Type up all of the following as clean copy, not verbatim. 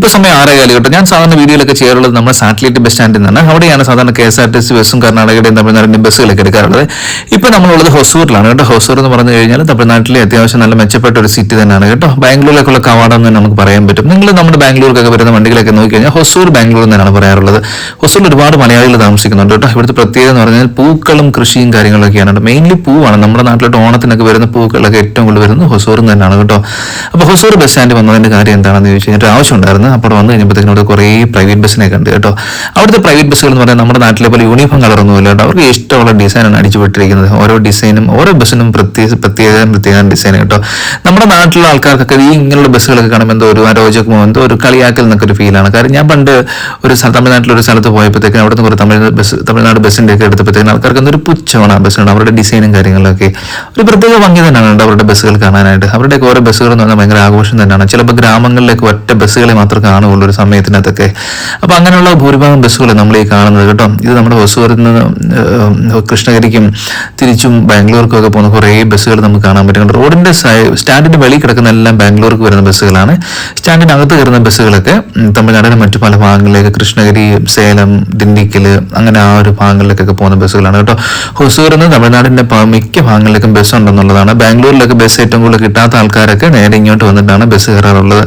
ഇപ്പോൾ സമയം 6:15 കേട്ടോ. ഞാൻ സാധാരണ വീഡിയോയിലൊക്കെ ചെയ്യാറുള്ളത് നമ്മുടെ സാറ്റലൈറ്റ് ബസ് സ്റ്റാൻഡിൽ നിന്നാണ്. അവിടെയാണ് സാധാരണ KSRTC ബസ്സും കർണാടകയുടെയും തമിഴ്നാടിന്റെയും ബസ്സുകളൊക്കെ എടുക്കാറുള്ളത്. ഇപ്പോൾ നമ്മളുള്ളത് ഹൊസൂറിലാണ് കേട്ടോ. ഹൊസൂർ എന്ന് പറഞ്ഞു കഴിഞ്ഞാൽ തമിഴ്നാട്ടിലെ അത്യാവശ്യം നല്ല മെച്ചപ്പെട്ട ഒരു സിറ്റി തന്നെയാണ് കേട്ടോ. ബാംഗ്ലൂരിലേക്കുള്ള കവാടം എന്ന് നമുക്ക് പറയാൻ പറ്റും. നിങ്ങൾ നമ്മുടെ ബാംഗ്ലൂർക്കൊക്കെ വരുന്ന വണ്ടികളൊക്കെ നോക്കി കഴിഞ്ഞാൽ ഹൊസൂർ ബാംഗ്ലൂർ എന്നാണ് പറയാറുള്ളത്. ഹൊസൂരിൽ ഒരുപാട് മലയാളികൾ താമസിക്കുന്നുണ്ട് കേട്ടോ. ഇവിടുത്തെ പ്രത്യേകത എന്ന് പറഞ്ഞാൽ പൂക്കളും കൃഷിയും കാര്യങ്ങളൊക്കെയാണ്. മെയിൻലി പൂവാണ്. നമ്മുടെ നാട്ടിലോട്ട് ഓണത്തിനൊക്കെ വരുന്ന പൂക്കളൊക്കെ ഏറ്റവും കൂടുതൽ വരുന്നത് ഹൊസൂറിൽ തന്നെയാണ് കേട്ടോ. അപ്പോൾ ഹൊസൂർ ബസ് സ്റ്റാൻഡ് വന്നതിന്റെ കാര്യം എന്താണെന്ന് ചോദിച്ചു കഴിഞ്ഞാൽ ആവശ്യം ഉണ്ടായിരുന്നു. അപ്പോൾ വന്നു കഴിഞ്ഞപ്പോഴത്തേക്കും അവിടെ കുറേ പ്രൈവറ്റ് ബസ്സിനെ കണ്ട് കേട്ടോ. അവിടുത്തെ പ്രൈവറ്റ് ബസ്സുകൾ എന്ന് പറഞ്ഞാൽ നമ്മുടെ നാട്ടിലെ പോലെ യൂണിഫോം കളറൊന്നുമില്ല കേട്ടോ. അവർക്ക് ഇഷ്ടമുള്ള ഡിസൈനാണ് അടിച്ചുപെട്ടിരിക്കുന്നത്. ഓരോ ഡിസൈനും ഓരോ ബസ്സിനും പ്രത്യേക ഡിസൈൻ കേട്ടോ. നമ്മുടെ നാട്ടിലുള്ള ആൾക്കാർക്കൊക്കെ ഈ ഇങ്ങനെയുള്ള ബസ്സുകളൊക്കെ കാണുമ്പോൾ എന്തോ ഒരു അരോചകമോ എന്തോ ഒരു കളിയാക്കൽ എന്നൊക്കെ ഒരു ഫീലാണ്. കാരണം ഞാൻ പണ്ട് ഒരു തമിഴ്നാട്ടിലൊരു സ്ഥലത്ത് പോയപ്പോഴത്തേക്കും അവിടുന്ന് കുറേ തമിഴ്നാട് ബസ്സിൻ്റെ ഒക്കെ എടുത്തപ്പോഴത്തേക്കും ആൾക്കാർക്ക് എന്തൊരു പുച്ഛമാണ് ആ ബസ്സുണ്ട്. അവരുടെ ഡിസൈനും കാര്യങ്ങളൊക്കെ ഒരു പ്രത്യേക ഭംഗി തന്നെയാണ് അവരുടെ ബസ്സുകൾ കാണാനായിട്ട്. അവരുടെയൊക്കെ ഓരോ ബസ്സുകൾ എന്ന് പറഞ്ഞാൽ ഭയങ്കര ആഘോഷം തന്നെയാണ്. ചിലപ്പോൾ ഗ്രാമങ്ങളിലേക്ക് ഒറ്റ ബസ്സുകളെ മാത്രം കാണുകയുള്ളൂ ഒരു സമയത്തിനകത്തൊക്കെ. അപ്പോൾ അങ്ങനെയുള്ള ഭൂരിഭാഗം ബസ്സുകൾ നമ്മൾ ഈ കാണുന്നത് കേട്ടോ. ഇത് നമ്മുടെ ഹൊസൂരിൽ നിന്ന് കൃഷ്ണഗിരിക്കും തിരിച്ചും ബാംഗ്ലൂർക്കും ഒക്കെ പോകുന്ന കുറേ ബസ്സുകൾ നമുക്ക് കാണാൻ പറ്റും. റോഡിന്റെ സ്റ്റാൻഡിന്റെ വെളിയിൽ കിടക്കുന്ന എല്ലാം ബാംഗ്ലൂർക്ക് വരുന്ന ബസ്സുകളാണ്. സ്റ്റാൻഡിനകത്ത് കയറുന്ന ബസ്സുകളൊക്കെ തമിഴ്നാടിന്റെ മറ്റു പല ഭാഗങ്ങളിലേക്ക് കൃഷ്ണഗിരി, സേലം, ദിണ്ടിക്കൽ അങ്ങനെ ആ ഒരു ഭാഗങ്ങളിലേക്കൊക്കെ പോകുന്ന ബസ്സുകളാണ് കേട്ടോ. ഹൊസൂരിൽ നിന്ന് തമിഴ്നാടിന്റെ മിക്ക ഭാഗങ്ങളിലേക്കും ബസ് ഉണ്ടെന്നുള്ളതാണ്. ബാംഗ്ലൂരിലൊക്കെ ബസ് ഏറ്റവും കൂടുതൽ കിട്ടാത്ത ആൾക്കാരൊക്കെ നേരെ ഇങ്ങോട്ട് വന്നിട്ടാണ് ബസ് കയറാറുള്ളത്.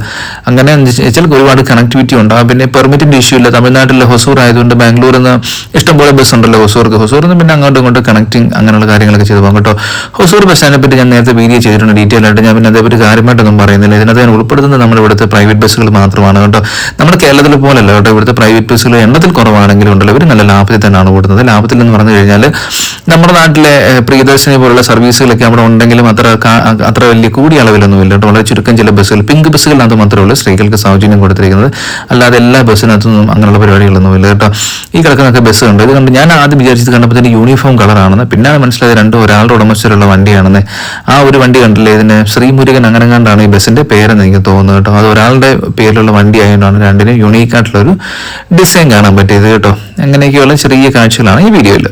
അങ്ങനെ വെച്ചാൽ ഒരുപാട് കണക്ടിവിറ്റി ഉണ്ടാകും. പിന്നെ പെർമിറ്റിന്റെ ഇഷ്യൂ ഇല്ല. തമിഴ്നാട്ടിലെ ഹൊസൂർ ആയതുകൊണ്ട് ബാംഗ്ലൂരിൽ നിന്ന് ഇഷ്ടംപോലെ ബസ് ഉണ്ടല്ലോ ഹൊസൂറിൽ നിന്ന് പിന്നെ അങ്ങോട്ടും ഇങ്ങോട്ടും കണക്റ്റിംഗ് അങ്ങനെയുള്ള കാര്യങ്ങളൊക്കെ ചെയ്തു പോകും കേട്ടോ. ഹൊസൂർ ബസ് സ്റ്റാൻഡിനെ പറ്റി ഞാൻ നേരത്തെ വീഡിയോ ചെയ്തിട്ടുണ്ട് ഡീറ്റെയിൽ ആയിട്ട്. ഞാൻ പിന്നെ അതേപറ്റി കാര്യമായിട്ടൊന്നും പറയുന്നില്ല. ഇതിനകത്ത് ഞാൻ ഉൾപ്പെടുത്തുന്നത് നമ്മുടെ ഇവിടുത്തെ പ്രൈവറ്റ് ബസ്സുകൾ മാത്രമാണ് കേട്ടോ. നമ്മുടെ കേരളത്തിൽ പോലല്ല കേട്ടോ. ഇവിടുത്തെ പ്രൈവറ്റ് ബസ്സുകൾ എണ്ണത്തിൽ കുറവാണെങ്കിലും ഉണ്ടല്ലോ ഇവർ നല്ല ലാഭത്തിൽ തന്നെയാണ് ഓടുന്നത്. ലാഭത്തിൽ എന്ന് പറഞ്ഞു കഴിഞ്ഞാൽ നമ്മുടെ നാട്ടിലെ പ്രിയദർശിനി പോലുള്ള സർവീസുകളൊക്കെ അവിടെ ഉണ്ടെങ്കിലും അത്ര വലിയ കൂടിയ അളവിലൊന്നും ഇല്ല കേട്ടോ. വളരെ ചുരുക്കം ചില ബസ്സുകൾ പിങ്ക് ബസ്സുകളിനകത്ത് മാത്രമേ ഉള്ളൂ സ്ത്രീകൾക്ക് സൗജന്യം കൊടുത്തിരിക്കുന്നത്. അല്ലാതെ എല്ലാ ബസ്സിനകത്തൊന്നും അങ്ങനെയുള്ള പരിപാടികളൊന്നും ഇല്ല കേട്ടോ. ഈ കിടക്കുന്നൊക്കെ ബസ് ഉണ്ട്. ഇത് കണ്ട് ഞാൻ ആദ്യം വിചാരിച്ചത് കണ്ടപ്പോൾ തന്നെ യൂണിഫോം കളറാണെന്ന്. പിന്നെ മനസ്സിലായത് രണ്ടും ഒരാളുടെ ഉടമസ്ഥരുള്ള വണ്ടിയാണെന്ന്. ആ ഒരു വണ്ടി കണ്ടില്ലേ, ഇതിന് ശ്രീമുരുകൻ അങ്ങനെ കണ്ടാണ് ഈ ബസ്സിന്റെ പേരെന്ന് എനിക്ക് തോന്നുന്നു കേട്ടോ. അത് ഒരാളുടെ പേരിലുള്ള വണ്ടി ആയതുകൊണ്ടാണ് രണ്ടിനും യുണീക്കായിട്ടുള്ളൊരു ഡിസൈൻ കാണാൻ പറ്റിയത് കേട്ടോ. അങ്ങനെയൊക്കെയുള്ള ചെറിയ കാഴ്ചകളാണ് ഈ വീഡിയോയിൽ.